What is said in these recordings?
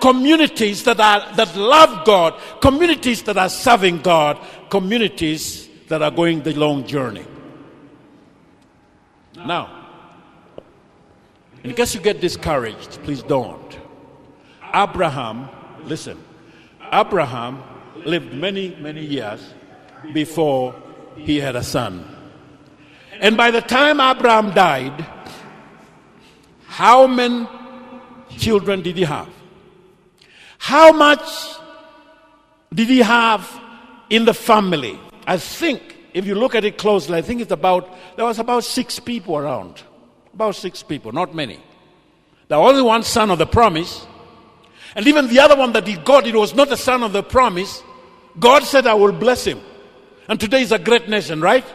communities that love God, communities that are serving God, communities that are going the long journey. Now, in case you get discouraged, please don't. Abraham lived many, many years before he had a son. And by the time Abraham died, how many children did he have? How much did he have in the family? I think, if you look at it closely, I think there was about 6 people around. About 6 people, not many. There was only one son of the promise. And even the other one that he got, it was not the son of the promise. God said, I will bless him. And today is a great nation, right?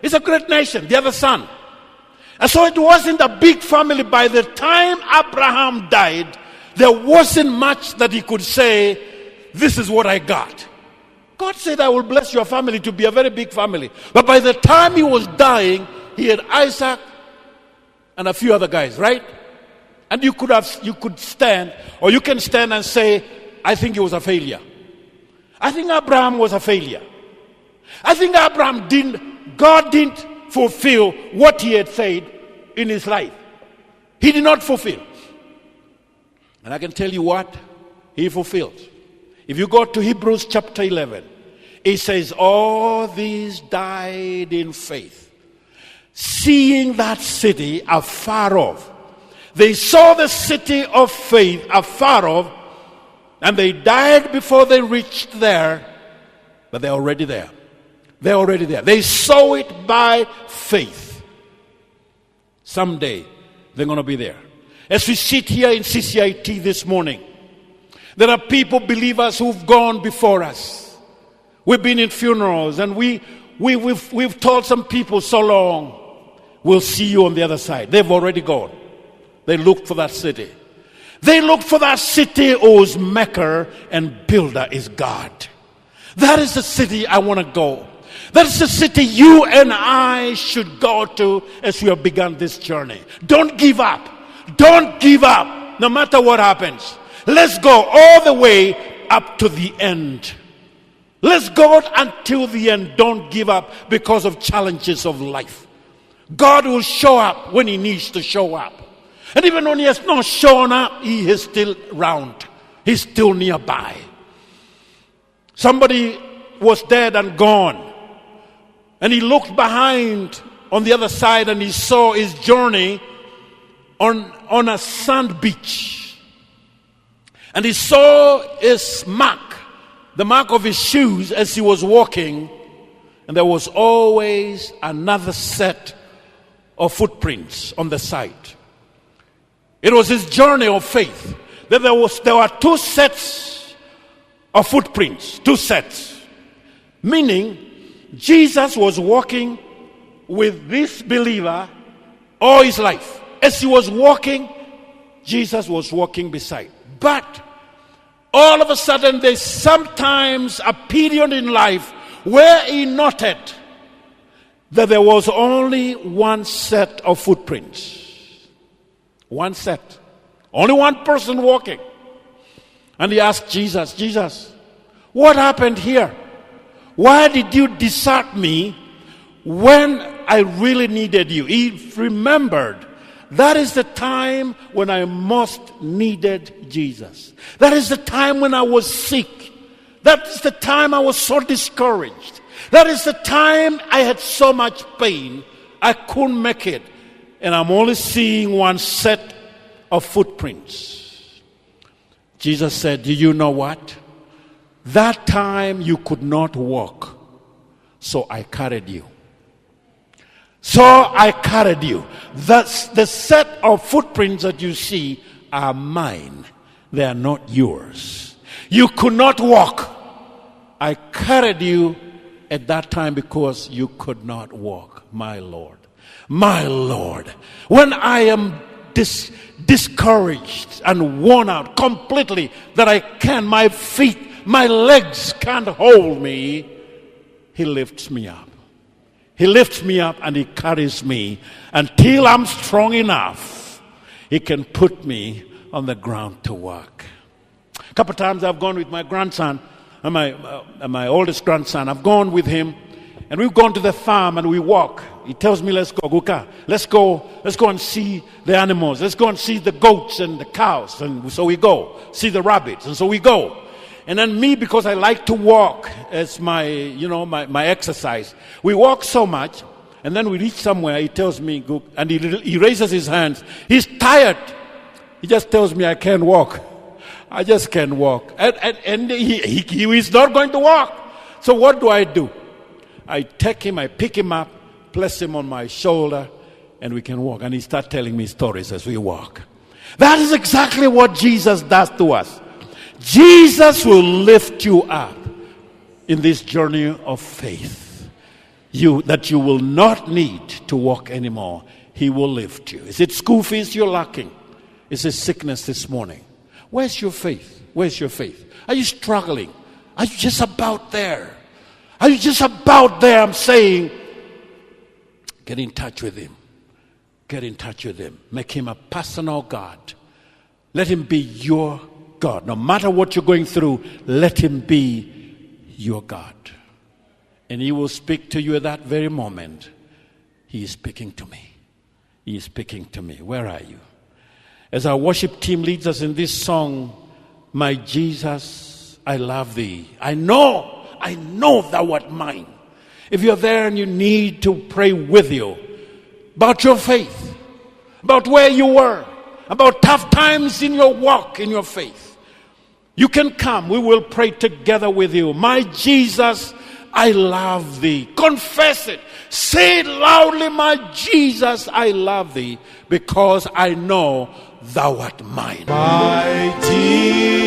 It's a great nation, the other son. And so it wasn't a big family. By the time Abraham died, there wasn't much that he could say, this is what I got. God said, I will bless your family to be a very big family. But by the time he was dying, he had Isaac and a few other guys, right? And you could stand, or you can stand and say, I think he was a failure. I think Abraham was a failure. I think God didn't fulfill what he had said in his life. He did not fulfill. And I can tell you what he fulfilled. If you go to Hebrews chapter 11, it says, all these died in faith, seeing that city afar off. They saw the city of faith afar off, and they died before they reached there, but they're already there. They're already there. They saw it by faith. Someday, they're going to be there. As we sit here in CCIT this morning, there are people, believers, who've gone before us. We've been in funerals, and we've told some people so long, we'll see you on the other side. They've already gone. They looked for that city. They looked for that city whose maker and builder is God. That is the city I want to go. That is the city you and I should go to as we have begun this journey. Don't give up. Don't give up, no matter what happens. Let's go all the way up to the end. Let's go until the end. Don't give up because of challenges of life. God will show up when he needs to show up. And even when he has not shown up, he is still around. He's still nearby. Somebody was dead and gone. And he looked behind on the other side and he saw his journey on a sand beach. And he saw his mark, the mark of his shoes as he was walking. And there was always another set of footprints on the side. It was his journey of faith. There were 2 sets of footprints, 2 sets. Meaning, Jesus was walking with this believer all his life. As he was walking, Jesus was walking beside. But all of a sudden, there's sometimes a period in life where he noted that there was only one set of footprints. One set. Only one person walking. And he asked Jesus, Jesus, what happened here? Why did you desert me when I really needed you? He remembered that is the time when I most needed Jesus. That is the time when I was sick. That is the time I was so discouraged. That is the time I had so much pain. I couldn't make it. And I'm only seeing one set of footprints. Jesus said, do you know what? That time you could not walk, so I carried you. So I carried you. That's the set of footprints that you see are mine. They are not yours. You could not walk. I carried you at that time because you could not walk, my Lord. My Lord. When I am discouraged and worn out completely, that my feet, my legs can't hold me, he lifts me up. He lifts me up and he carries me until I'm strong enough. He can put me on the ground to work. A couple of times I've gone with my grandson, and my oldest grandson. I've gone with him, and we've gone to the farm and we walk. He tells me, let's go, Guka. Let's go and see the animals. Let's go and see the goats and the cows. And so we go. See the rabbits. And so we go. And then me, because I like to walk as my exercise, we walk so much, and then we reach somewhere. He tells me, and he raises his hands. He's tired. He just tells me I can't walk. I just can't walk. And he is not going to walk. So what do? I take him, I pick him up, place him on my shoulder, and we can walk. And he starts telling me stories as we walk. That is exactly what Jesus does to us. Jesus will lift you up in this journey of faith. That you will not need to walk anymore. He will lift you. Is it school fees you're lacking? Is it sickness this morning? Where's your faith? Where's your faith? Are you struggling? Are you just about there? Are you just about there? I'm saying, get in touch with him. Get in touch with him. Make him a personal God. Let him be your God. No matter what you're going through, let him be your God. And he will speak to you at that very moment. He is speaking to me. He is speaking to me. Where are you? As our worship team leads us in this song, my Jesus, I love thee. I know thou art mine. If you're there and you need to pray with you about your faith, about where you were, about tough times in your walk, in your faith, you can come. We will pray together with you. My Jesus, I love thee. Confess it. Say it loudly, my Jesus, I love thee, because I know thou art mine. My Jesus.